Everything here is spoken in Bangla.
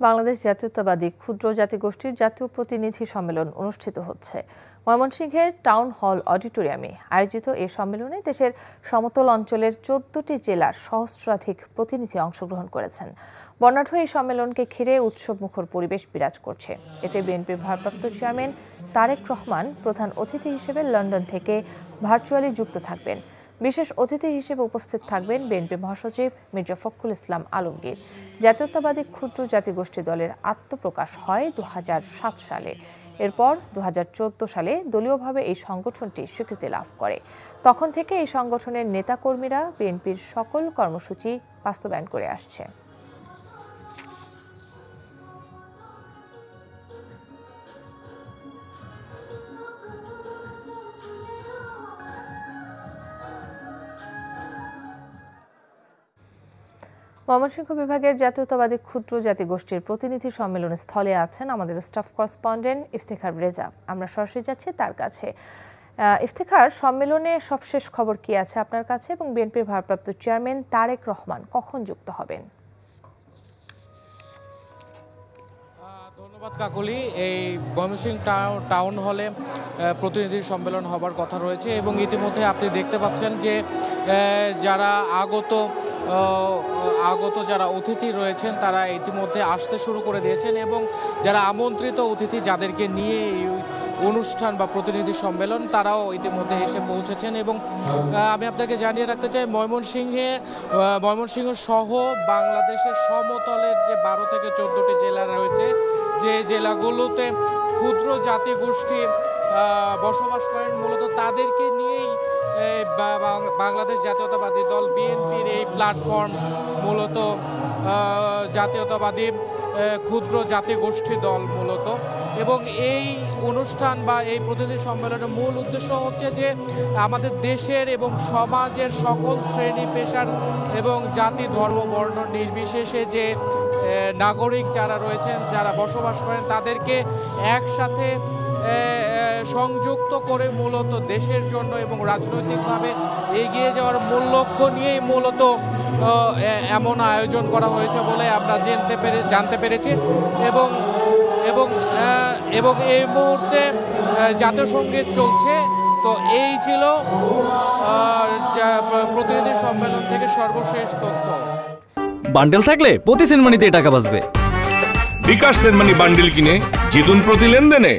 বাংলাদেশ জাতীয়তাবাদী ক্ষুদ্র জাতিগোষ্ঠীর জাতীয় প্রতিনিধি সম্মেলন অনুষ্ঠিত হচ্ছে। ময়মনসিংহের টাউন হল অডিটোরিয়ামে আয়োজিত এই সম্মেলনে দেশের সমতল অঞ্চলের 14টি জেলার সহস্রাধিক প্রতিনিধি অংশগ্রহণ করেছেন। বর্ণাঢ্য এই সম্মেলনকে ঘিরে উৎসবমুখর পরিবেশ বিরাজ করছে। এতে বিএনপির ভারপ্রাপ্ত চেয়ারম্যান তারেক রহমান প্রধান অতিথি হিসেবে লন্ডন থেকে ভার্চুয়ালি যুক্ত থাকবেন। বিশেষ অতিথি হিসেবে উপস্থিত থাকবেন বিএনপি মহাসচিব মির্জা ফখরুল ইসলাম আলমগীর। জাতীয়তাবাদী ক্ষুদ্র জাতিগোষ্ঠী দলের আত্মপ্রকাশ হয় 2007 সালে। এরপর 2014 সালে দলীয়ভাবে এই সংগঠনটি স্বীকৃতি লাভ করে। তখন থেকে এই সংগঠনের নেতাকর্মীরা বিএনপির সকল কর্মসূচি বাস্তবায়ন করে আসছে। ময়মনসিংহ বিভাগের জাতীয়তাবাদী ক্ষুদ্র জাতিগোষ্ঠীর প্রতিনিধি সম্মেলন স্থলে আছেন আমাদের স্টাফ করেসপন্ডেন্ট ইফতেখার রেজা। আমরা সরাসরি যাচ্ছি তার কাছে। ইফতেখার, সম্মেলনে সবশেষ খবর কি আছে আপনার কাছে এবং বিএনপির ভারপ্রাপ্ত চেয়ারম্যান তারেক রহমান কখন যুক্ত হবেন? ধন্যবাদ কাকলি। এই ময়মনসিংহ টাউন হলে প্রতিনিধি সম্মেলন হবার কথা রয়েছে এবং ইতিমধ্যে আপনি দেখতে পাচ্ছেন যে যারা আগত যারা অতিথি রয়েছেন তারা ইতিমধ্যে আসতে শুরু করে দিয়েছেন এবং যারা আমন্ত্রিত অতিথি যাদেরকে নিয়ে এই অনুষ্ঠান বা প্রতিনিধি সম্মেলন তারাও ইতিমধ্যে এসে পৌঁছেছেন। এবং আমি আপনাকে জানিয়ে রাখতে চাই ময়মনসিংহ সহ বাংলাদেশের সমতলের যে 12 থেকে 14টি জেলা রয়েছে, যে জেলাগুলোতে ক্ষুদ্র জাতিগোষ্ঠী বসবাস করেন, মূলত তাদেরকে নিয়েই বাংলাদেশ জাতীয়তাবাদী দল বিএনপির এই প্ল্যাটফর্ম মূলত জাতীয়তাবাদী ক্ষুদ্র জাতিগোষ্ঠী দল মূলত। এবং এই অনুষ্ঠান বা এই প্রতিনিধি সম্মেলনের মূল উদ্দেশ্য হচ্ছে যে আমাদের দেশের এবং সমাজের সকল শ্রেণী পেশার এবং জাতি ধর্ম বর্ণ নির্বিশেষে যে নাগরিক যারা রয়েছেন, যারা বসবাস করেন, তাদেরকে একসাথে সংযুক্ত করে মূলত দেশের জন্য এবং রাজনৈতিকভাবে এগিয়ে যাওয়ার মূল লক্ষ্য নিয়েই মূলত এমন আয়োজন করা হয়েছে বলে আমরা জানতে পেরেছি। এবং এই মুহূর্তে জাতীয় সঙ্গীত চলছে। তো এই ছিল প্রতিনিধি সম্মেলন থেকে সর্বশেষ তথ্য। বান্ডেল থাকলে প্রতি সেনমানিতে টাকা বাঁচবে। বিকাশ সেনমানি বান্ডেল কিনে জিতুন প্রতি লেনদেনে।